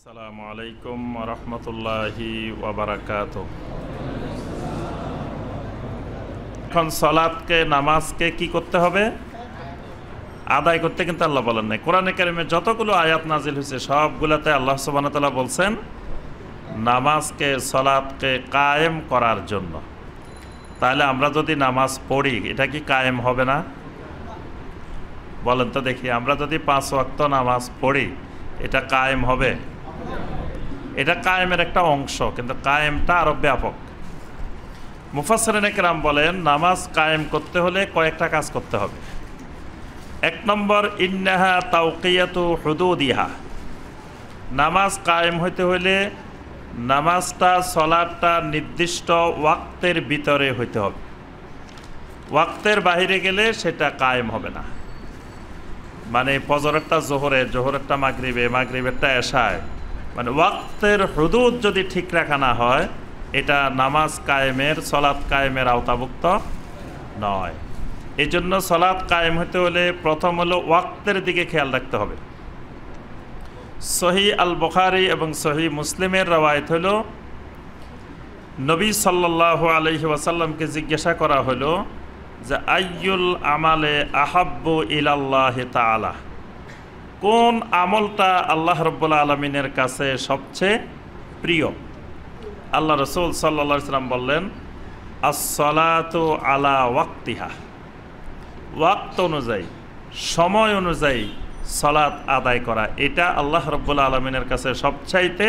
আসসালামু আলাইকুম ওয়া রাহমাতুল্লাহি ওয়া বারাকাতুহু। এখন সালাতকে নামাজকে কি করতে হবে? আদায় করতে, কিন্তু আল্লাহ বলেন নাই। কোরআনে কারিমে যতগুলো আয়াত নাজিল হয়েছে সবগুলোতে আল্লাহ সুবহানাহু ওয়া তাআলা বলছেন নামাজকে, সালাতকে কায়েম করার জন্য। তাহলে আমরা যদি নামাজ পড়ি এটা কি কায়েম হবে না? বলেন তো দেখি, আমরা যদি 5 ওয়াক্ত নামাজ পড়ি এটা কায়েম হবে? এটা কায়েমের একটা অংশ, কিন্তু কায়েমটা আরো ব্যাপক। মুফাসসিরিনে কেরাম বলেন নামাজ কায়েম করতে হলে কয়েকটা কাজ করতে হবে। 1 নম্বর, ইন্নাহা তাওকিয়াতু হুদুদিহা। নামাজ কায়েম হইতে হলে নামাজটা, সালাতটা নির্দিষ্ট ওয়াক্তের ভিতরে হইতে হবে। ওয়াক্তের বাইরে গেলে সেটা কায়েম হবে না। মানে ফজরেরটা জোহরে, জোহরেরটা মাগরিবে, মাগরিবেরটা এশায়, মানে ওয়াক্তের হুদুদ যদি ঠিক রাখা না হয় এটা নামাজ কায়েমের, সালাত কায়েমের আওতাভুক্ত নয়। এই জন্য সালাত কায়েম হতে হলে প্রথম হলো ওয়াক্তের দিকে খেয়াল রাখতে হবে। সহিহ আল বুখারী এবং সহিহ মুসলিমের রওয়ায়াত হলো নবী সাল্লাল্লাহু আলাইহি ওয়াসাল্লামকে জিজ্ঞাসা করা হলো যে আইয়ুল আমালে আহাব্বু ইলাল্লাহি তাআলা, কোন আমলটা আল্লাহ রাব্বুল আলামিনের কাছে সবচেয়ে প্রিয়? আল্লাহ রাসূল সাল্লাল্লাহু আলাইহি ওয়াসাল্লাম বললেন আস-সালাতু আলা ওয়াক্তিহা। ওয়াক্ত অনুযায়ী, সময় অনুযায়ী সালাত আদায় করা, এটা আল্লাহ রাব্বুল আলামিনের কাছে সবচাইতে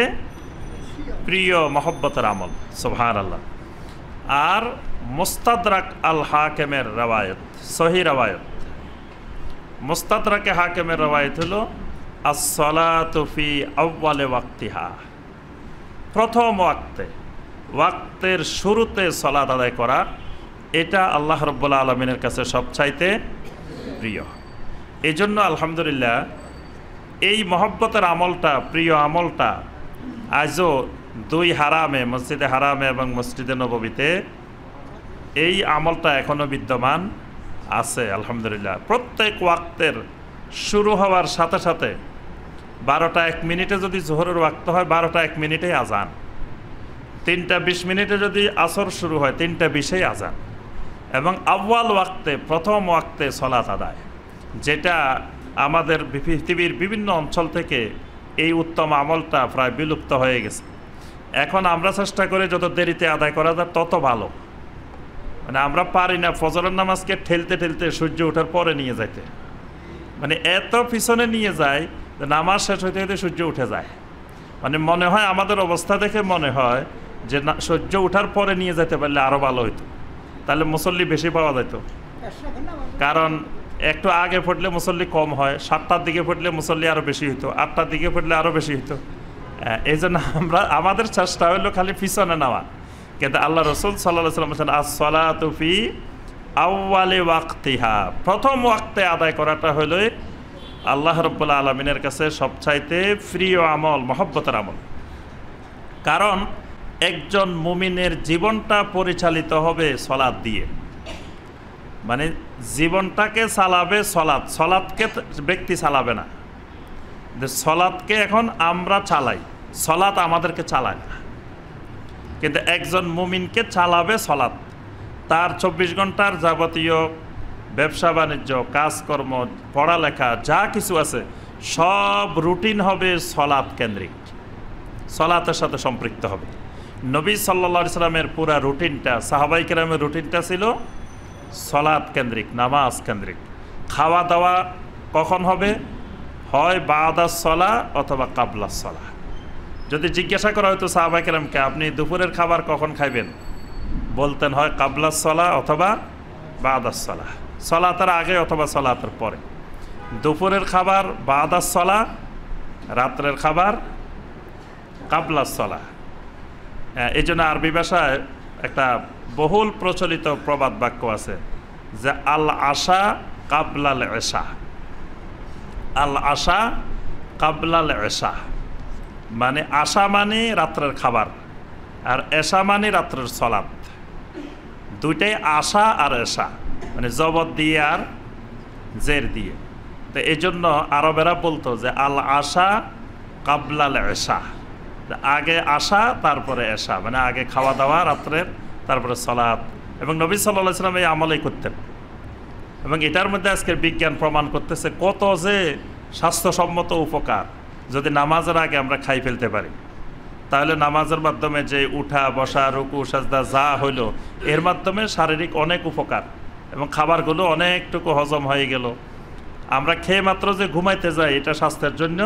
প্রিয় মহব্বতের আমল। সুবহানাল্লাহ। আর মুস্তাদরাক আল হাকিমের রওয়ায়াত, সহিহ রওয়ায়াত, মুস্তাদরাকে হাকিমের রওয়ায়াত হলো আস-সালাতু ফি আউয়ালি ওয়াক্তিহা। প্রথম ওয়াক্তে, ওয়াক্তের শুরুতে সালাত আদায় করা, এটা আল্লাহ রাব্বুল আলামিনের কাছে সবচাইতে প্রিয়। এই জন্য আলহামদুলিল্লাহ এই মহব্বতের আমলটা, প্রিয় আমলটা আজও 2 হারামে, মসজিদে হারামে এবং মসজিদে নববীতে এই আমলটা এখনো বিদ্যমান আছে আলহামদুলিল্লাহ। প্রত্যেক ওয়াক্তের শুরু হওয়ার সাথে সাথে 12টা 1 মিনিটে যদি জোহরের ওয়াক্ত হয় 12টা 1 মিনিটেই আজান, 3টা 20 মিনিটে যদি আসর শুরু হয় 3টা 20এই আজান, এবং আউয়াল ওয়াক্তে, প্রথম ওয়াক্তে সালাত আদায়, যেটা আমাদের পৃথিবীর বিভিন্ন অঞ্চল থেকে এই উত্তম আমলটা প্রায় বিলুপ্ত হয়ে গেছে। এখন আমরা চেষ্টা করি যত দেরিতে আদায় করা যায় তত ভালো। মানে আমরা পারি না ফজরের নামাজকে ঠেলতে ঠেলতে সূর্য ওঠার পরে নিয়ে যাইতে, মানে এত পিছনে নিয়ে যায় যে নামাজ শেষ হইতে হইতে সূর্য উঠে যায়। মানে মনে হয়, আমাদের অবস্থা দেখে মনে হয় যে না, সূর্য ওঠার পরে নিয়ে যেতে পারলে আরও ভালো হইতো, তাহলে মুসল্লি বেশি পাওয়া যেত। কারণ একটু আগে পড়লে মুসল্লি কম হয়, 7টার দিকে পড়লে মুসল্লি আরও বেশি হইতো, 8টার দিকে পড়লে আরও বেশি হইতো। এই জন্য আমাদের চেষ্টা হইলো খালি পিছনে নেওয়া। কিন্তু আল্লাহ রাসূল সাল্লাল্লাহু আলাইহি ওয়াসাল্লাম বলেছেন আস-সালাতু ফি আউয়ালি ওয়াক্তিহা। প্রথম ওয়াক্তে আদায় করাটা হলো আল্লাহ রাব্বুল আলামিনের কাছে সবচাইতে প্রিয় আমল, মহব্বতের আমল। কারণ একজন মুমিনের জীবনটা পরিচালিত হবে সালাত দিয়ে। মানে জীবনটাকে চালাবে সালাত, সালাতকে ব্যক্তি চালাবে না। সালাতকে এখন আমরা চালাই, সালাত আমাদেরকে চালায় না। কিন্তু একজন মুমিনকে চালাবে সালাত। তার 24 ঘন্টার যাবতীয় ব্যবসা বাণিজ্য, কাজকর্ম, পড়ালেখা যা কিছু আছে সব রুটিন হবে সালাত কেন্দ্রিক, সালাতের সাথে সম্পৃক্ত হবে। নবী সাল্লাল্লাহু আলাইহি সাল্লামের পুরা রুটিনটা, সাহাবায়ে কেরামের রুটিনটা ছিল সালাত কেন্দ্রিক, নামাজ কেন্দ্রিক। খাওয়া দাওয়া কখন হবে? হয় বাদাস সালাহ অথবা কাবলাস সালাহ। যদি জিজ্ঞাসা করা হতো সাহাবায়ে কেরামকে আপনি দুপুরের খাবার কখন খাইবেন, বলতেন হয় কাবলাস সালাহ অথবা বাদাস সালাহ, সালাতের আগে অথবা সালাতের পরে। দুপুরের খাবার বাদাস সালাহ, রাত্রের খাবার কাবলাস সালাহ। এই জন্য আরবি ভাষায় একটা বহুল প্রচলিত প্রবাদ বাক্য আছে যে আল আশা কাবলাল এশা। আল আশা কাবলাল এশা, মানে আশা মানে রাত্রের খাবার, আর এশা মানে রাত্রের সালাত। দুইটাই আশা আর এশা, মানে জবর দিয়ে আর জের দিয়ে। তো এই জন্য আরবেরা বলতো যে আল আশা কাবলাল এশা, আগে আসা তারপরে এশা, মানে আগে খাওয়া দাওয়া রাত্রের, তারপরে সালাত। এবং নবী সাল্লাল্লাহু আলাইহি ওয়াসাল্লাম এই আমলই করতেন। এবং এটার মধ্যে আজকের বিজ্ঞান প্রমাণ করতেছে কত যে স্বাস্থ্যসম্মত উপকার যদি নামাজের আগে আমরা খাই ফেলতে পারি। তাহলে নামাজের মাধ্যমে যে উঠা বসা রুকু সাজদা যা হইল, এর মাধ্যমে শারীরিক অনেক উপকার, এবং খাবারগুলো অনেকটুকু হজম হয়ে গেল। আমরা খেয়ে মাত্র যে ঘুমাইতে যাই, এটা স্বাস্থ্যের জন্য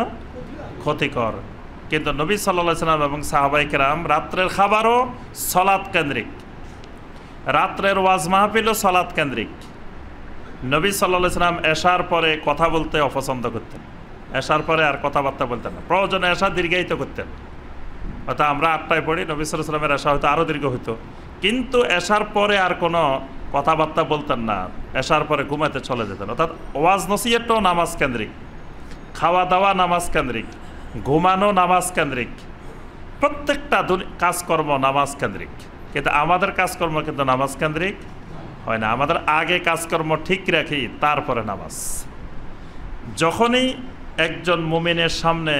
ক্ষতিকর। কিন্তু নবী সাল্লাল্লাহু আলাইহি ওয়াসাল্লাম এবং সাহাবায়ে কেরাম রাত্রের খাবারও সালাত কেন্দ্রিক, রাত্রের ওয়াজ মাহফিলও সালাত কেন্দ্রিক। নবী সাল্লাল্লাহু আলাইহি ওয়াসাল্লাম এশার পরে কথা বলতে অপছন্দ করতেন, এশার পরে আর কথাবার্তা বলতেন না, প্রয়োজনে এশা দীর্ঘায়িত করতেন। অর্থাৎ আমরা 8টায় পড়ি, নবী সাল্লাল্লাহু আলাইহি ওয়াসাল্লামের এশা হয়তো আরও দীর্ঘ হইতো, কিন্তু এশার পরে আর কোনো কথাবার্তা বলতেন না, এশার পরে ঘুমাতে চলে যেতেন। অর্থাৎ ওয়াজ নসিহতটাও নামাজ কেন্দ্রিক, খাওয়া দাওয়া নামাজ কেন্দ্রিক, ঘুমানো নামাজ কেন্দ্রিক, প্রত্যেকটা কাজকর্ম নামাজ কেন্দ্রিক। কিন্তু আমাদের কাজকর্ম কিন্তু নামাজ কেন্দ্রিক হয় না। আমাদের আগে কাজকর্ম ঠিক রাখি, তারপরে নামাজ। যখনই একজন মুমিনের সামনে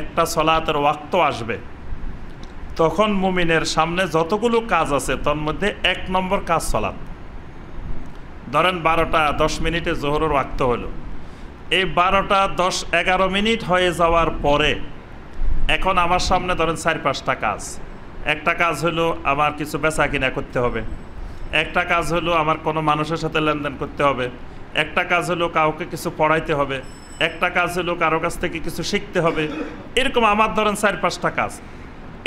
একটা সলাতের ওয়াক্ত আসবে, তখন মুমিনের সামনে যতগুলো কাজ আছে তার মধ্যে 1 নম্বর কাজ সলাত। ধরেন 12টা 10 মিনিটে জোহরের ওয়াক্ত হলো, এই 12টা 10-11 মিনিট হয়ে যাওয়ার পরে এখন আমার সামনে ধরেন 4-5টা কাজ। একটা কাজ হলো আমার কিছু বেচা কিনা করতে হবে, একটা কাজ হলো আমার কোনো মানুষের সাথে লেনদেন করতে হবে, একটা কাজ হলো কাউকে কিছু পড়াইতে হবে, একটা কাজ হলো কারো কাছ থেকে কিছু শিখতে হবে। এরকম আমার ধরেন 4-5টা কাজ।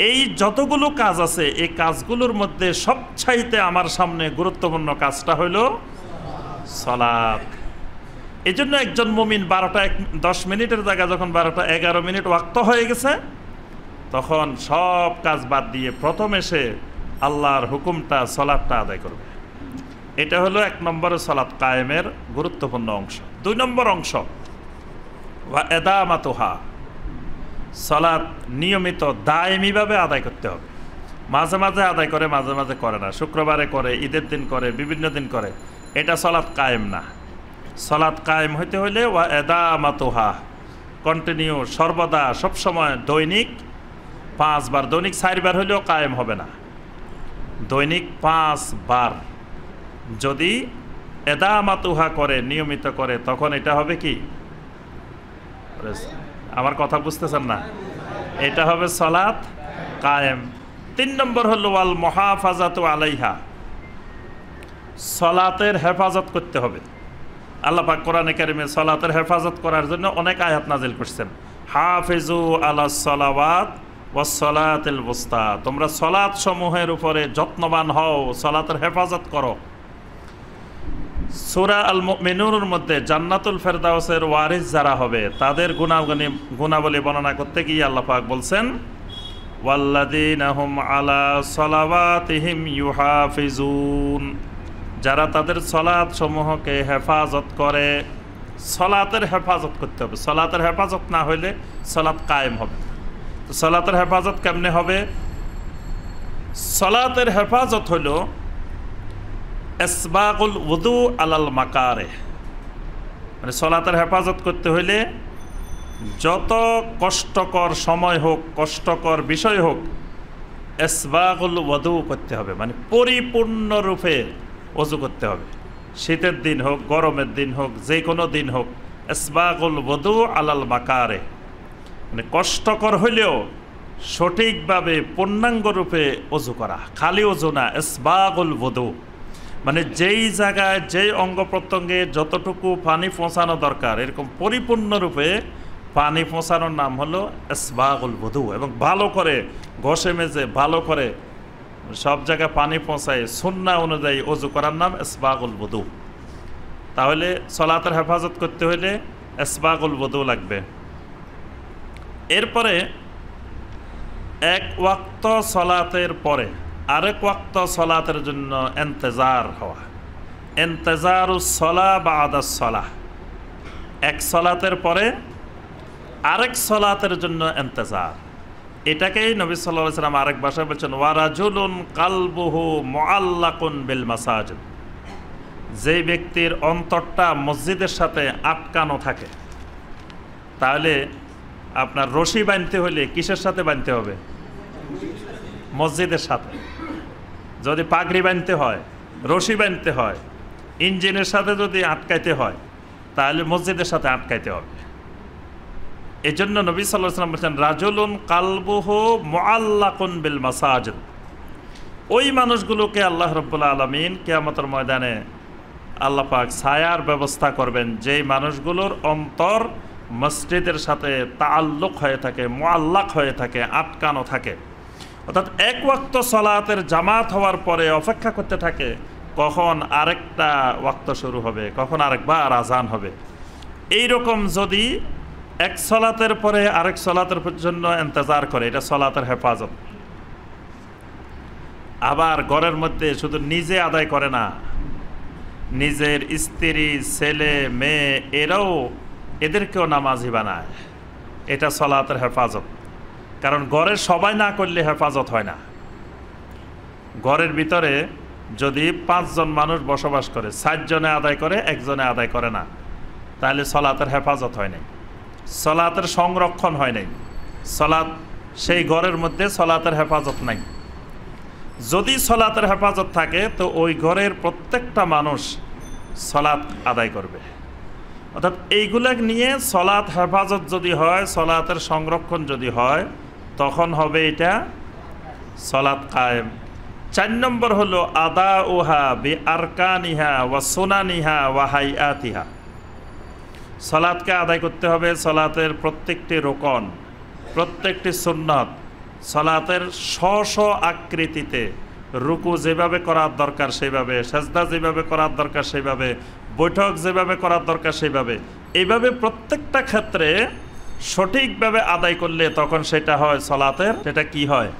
এই যতগুলো কাজ আছে, এই কাজগুলোর মধ্যে সবচাইতে আমার সামনে গুরুত্বপূর্ণ কাজটা হলো সালাত। এই জন্য একজন মুমিন 12টা 10 মিনিটের জায়গায় যখন 12টা 11 মিনিট ওয়াক্ত হয়ে গেছে, তখন সব কাজ বাদ দিয়ে প্রথম এসে আল্লাহর হুকুমটা সালাতটা আদায় করবে। এটা হলো 1 নম্বর সালাত কায়েমের গুরুত্বপূর্ণ অংশ। 2 নম্বর অংশ ওয়া এদামাতুহা, সালাত নিয়মিত দায়মিভাবে আদায় করতে হবে। মাঝে মাঝে আদায় করে, মাঝে মাঝে করে না, শুক্রবারে করে, ঈদের দিন করে, বিভিন্ন দিন করে, এটা সালাত কায়েম না। সালাত কায়েম হইতে হইলে ওয়া এদামাতুহা, কন্টিনিউ, সর্বদা, সবসময়, দৈনিক 5 বার, দৈনিক 4 বার হইলেও কায়েম হবে না, দৈনিক 5 বার যদি এদামাতুহা করে, নিয়মিত করে, তখন এটা হবে কি? আমার কথা বুঝতেছেন না? এটা হবে সালাত কায়েম। 3 নম্বর হলো ওয়াল মুহাফাজাতু আলাইহা, সালাতের হেফাজত করতে হবে। আল্লাহ পাক কোরআনে কারিমে সালাতের হেফাজত করার জন্য অনেক আয়াত নাজিল করছেন। হাফিজু আলাস সালাওয়াত ওয়াস সালাতিল ওয়াসতা, তোমরা সালাত সমূহের উপরে যত্নবান হও, সালাতের হেফাজত করো। সূরা আল মুমিনুনের মধ্যে জান্নাতুল ফেরদাউসের ওয়ারিস যারা হবে তাদের গুণাবলী বর্ণনা করতে গিয়ে আল্লাহ পাক বলছেন ওয়াল্লাযীনা হুম আলা সালাওয়াতিহিম ইউহাফিজুন, যারা তাদের সালাত সমূহকে হেফাজত করে। সালাতের হেফাজত করতে হবে, সালাতের হেফাজত না হইলে সালাত কায়েম হবে। তো সালাতের হেফাজত কেমনে হবে? সালাতের হেফাজত হলো ইসবাগুল ওযু আলাল মাকারে, মানে সালাতের হেফাজত করতে হইলে যত কষ্টকর সময় হোক, কষ্টকর বিষয় হোক, ইসবাগুল ওযু করতে হবে, মানে পরিপূর্ণরূপে ওযু করতে হবে। শীতের দিন হোক, গরমের দিন হোক, যে কোনো দিন হোক, ইসবাগুল ওযু আলাল মাকারে, মানে কষ্টকর হইলেও সঠিকভাবে পূর্ণাঙ্গরূপে ওযু করা, খালি ওযু না, ইসবাগুল ওযু, মানে যেই জায়গায় যেই অঙ্গ প্রত্যঙ্গে যতটুকু পানি পৌঁছানো দরকার, এরকম পরিপূর্ণরূপে পানি পৌঁছানোর নাম হলো ইসবাগুল ওযু। এবং ভালো করে ঘষে মেজে ভালো করে সব জায়গায় পানি পৌঁছায় সুন্নাহ অনুযায়ী ওযু করার নাম ইসবাগুল ওযু। তাহলে সালাতের হেফাজত করতে হইলে ইসবাগুল ওযু লাগবে। এরপরে 1 ওয়াক্ত সালাতের পরে আরেক ওয়াক্ত সালাতের জন্য ইন্তজার হওয়া, ইন্তজারুস সালাহ বাদাস সালাহ, এক সালাতের পরে আরেক সালাতের জন্য ইন্তজার। এটাকেই নবী সাল্লাল্লাহু আলাইহি ওয়াসাল্লাম আরেক ভাষায় বলছেন ওয়ারাজুলুন কালবুহু মুআল্লাকুন বিল মাসাজিদ, যেই ব্যক্তির অন্তরটা মসজিদের সাথে আটকানো থাকে, তাহলে আপনার রশি বাঁধতে হলে কিসের সাথে বাঁধতে হবে? মসজিদের সাথে। যদি পাগড়ি বাঁধতে হয়, রশি বাঁধতে হয়, ইঞ্জিনের সাথে যদি আটকাইতে হয়, তাহলে মসজিদের সাথে আটকাইতে হবে। এই জন্য নবী সাল্লাল্লাহু আলাইহি ওয়াসাল্লাম বলেছেন, রাজুলুন কালবুহু মুআল্লাকুন বিল মাসাজিদ। ওই মানুষগুলোকে আল্লাহ রাব্বুল আলামিন কিয়ামতের ময়দানে আল্লাহ পাক ছায়ার ব্যবস্থা করবেন, যেই মানুষগুলোর অন্তর মসজিদের সাথে তাআল্লুক হয়ে থাকে, মুআল্লাক হয়ে থাকে, আটকানো থাকে। অর্থাৎ এক ওয়াক্ত সালাতের জামাত হওয়ার পরে অপেক্ষা করতে থাকে কখন আরেকটা ওয়াক্ত শুরু হবে, কখন আরেকবার আজান হবে। এই রকম যদি এক সালাতের পরে আরেক সালাতের জন্য ইন্তজার করে, এটা সালাতের হেফাজত। আবার ঘরের মধ্যে শুধু নিজে আদায় করে না, নিজের স্ত্রী, ছেলে, মেয়ে এদেরকেও নামাজি বানায়, এটা সালাতের হেফাজত। কারণ ঘরের সবাই না করলে হেফাজত হয় না। ঘরের ভিতরে যদি 5 জন মানুষ বসবাস করে, 7 জনে আদায় করে, 1 জনে আদায় করে না, তাহলে সালাতের হেফাজত হয় নাই, সালাতের সংরক্ষণ হয় নাই, সালাত সেই ঘরের মধ্যে সালাতের হেফাজত নাই। যদি সালাতের হেফাজত থাকে তো ওই ঘরের প্রত্যেকটা মানুষ সালাত আদায় করবে। অর্থাৎ এইগুলা নিয়ে সালাত হেফাজত যদি হয়, সালাতের সংরক্ষণ যদি হয়, তখন হবে এটা সালাত কায়েম। 4 নম্বর হলো আদাউহা বি আরকানিহা ওয়া সুনানিহা ওয়া হাইয়াতিহা। সালাতকে আদায় করতে হবে, সালাতের প্রত্যেকটি রোকন, প্রত্যেকটি সুন্নত, সালাতের স্ব আকৃতিতে, রুকু যেভাবে করার দরকার সেইভাবে, সাজদা যেভাবে করার দরকার সেইভাবে, বৈঠক যেভাবে করার দরকার সেইভাবে, এইভাবে প্রত্যেকটা ক্ষেত্রে সঠিকভাবে আদায় করলে তখন সেটা হয় সালাতের, সেটা কি হয়?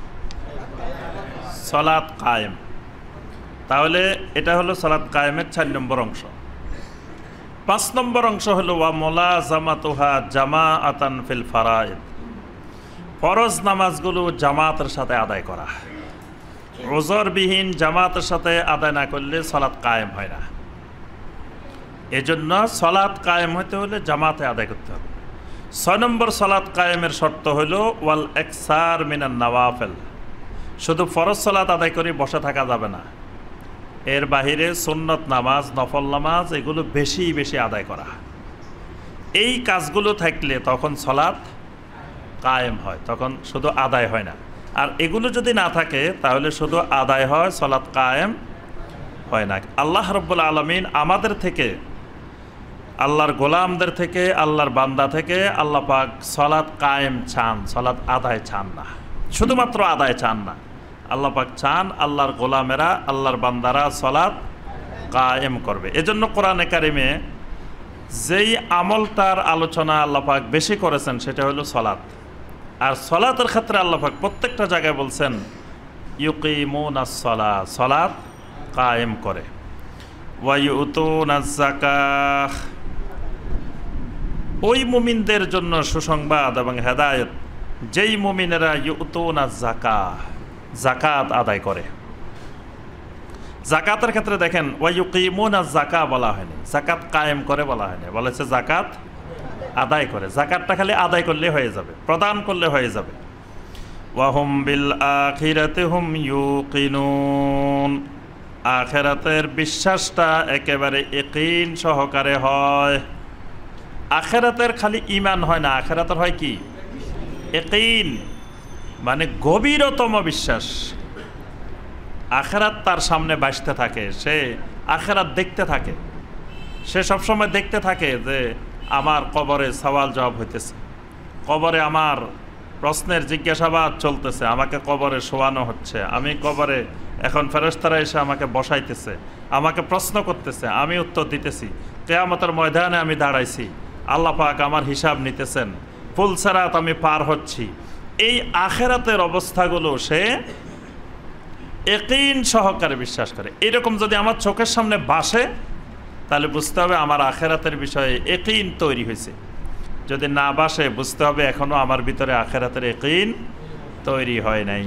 সালাত কায়েম। তাহলে এটা হলো সালাত কায়েমের 4 নম্বর অংশ। 5 নম্বর অংশ হলো ওয়া মুলাজামাতুহা জামাআতান ফিল ফারায়েদ। ফরজ নামাজগুলো জামাতের সাথে আদায় করা। ওজরবিহীন জামাতের সাথে আদায় না করলে সালাত কায়েম হয় না। এজন্য সালাত কায়েম হতে হলে জামাতে আদায় করতে হবে। 6 নম্বর সালাত কায়েমের শর্ত হলো ওয়াল ইকসার মিনান নওয়াফিল। শুধু ফরজ সালাত আদায় করে বসে থাকা যাবে না, এর বাহিরে সুন্নত নামাজ, নফল নামাজ এগুলো বেশি বেশি আদায় করা। এই কাজগুলো থাকলে তখন সালাত কায়েম হয়, তখন শুধু আদায় হয় না। আর এগুলো যদি না থাকে তাহলে শুধু আদায় হয়, সালাত কায়েম হয় না। আল্লাহ রাব্বুল আলামিন আমাদের থেকে, আল্লাহর গোলামদের থেকে, আল্লাহর বান্দা থেকে আল্লাহ পাক সালাত কায়েম চান, সালাত আদায় চান না, শুধুমাত্র আদায় চান না। আল্লাহ পাক চান আল্লাহর গোলামেরা, আল্লাহর বান্দারা সালাত কায়েম করবে। এজন্য কোরআনে কারিমে যেই আমলটার আলোচনা আল্লাহ পাক বেশি করেছেন সেটা হলো সালাত। আর সালাতের ক্ষেত্রে আল্লাহ পাক প্রত্যেকটা জায়গায় বলছেন ইউকিমুনাস সালাহ, সালাত কায়েম করে। ওয়া ইউতুনাজ যাকাহ, ওই মুমিনদের জন্য সুসংবাদ এবং হেদায়েত যেই মুমিনেরা ইউতুনাজ যাকাহ, যাকাত আদায় করে। যাকাতের ক্ষেত্রে দেখেন ওয়া ইউকিমুনাজ যাকাহ বলা হয়নি, যাকাত কায়েম করে বলা হয়নি, বলেছে যাকাত আদায় করে। যাকাতটা খালি আদায় করলে হয়ে যাবে, প্রদান করলে হয়ে যাবে। ওয়া হুম বিল আখিরাতি হুম ইউকিনুন, আখিরাতের বিশ্বাসটা একেবারে ইয়াকিন সহকারে হয়। আখিরাতের খালি ঈমান হয় না, আখিরাতের হয় কি? ইয়াকিন, মানে গভীরতম বিশ্বাস। আখিরাত তার সামনে ভাসতে থাকে, সে আখিরাত দেখতে থাকে, সে সবসময় দেখতে থাকে যে আমার কবরে সওয়াল জবাব হইতেছে, কবরে আমার প্রশ্নের জিজ্ঞাসাবাদ চলতেছে, আমাকে কবরে শোয়ানো হচ্ছে, আমি কবরে এখন ফেরেশতারা এসে আমাকে বসাইতেছে, আমাকে প্রশ্ন করতেছে, আমি উত্তর দিতেছি, কিয়ামতের ময়দানে আমি দাঁড়াইছি, আল্লাহ পাক আমার হিসাব নিতেছেন, ফুলসিরাত আমি পার হচ্ছি। এই আখিরাতের অবস্থাগুলো সে ইয়াকিন সহকারে বিশ্বাস করে। এরকম যদি আমার চোখের সামনে ভাসে তাহলে বুঝতে হবে আমার আখিরাতের বিষয়ে ইয়াকিন তৈরি হয়েছে। যদি না ভাসে বুঝতে হবে এখনো আমার ভিতরে আখিরাতের ইয়াকিন তৈরি হয় নাই।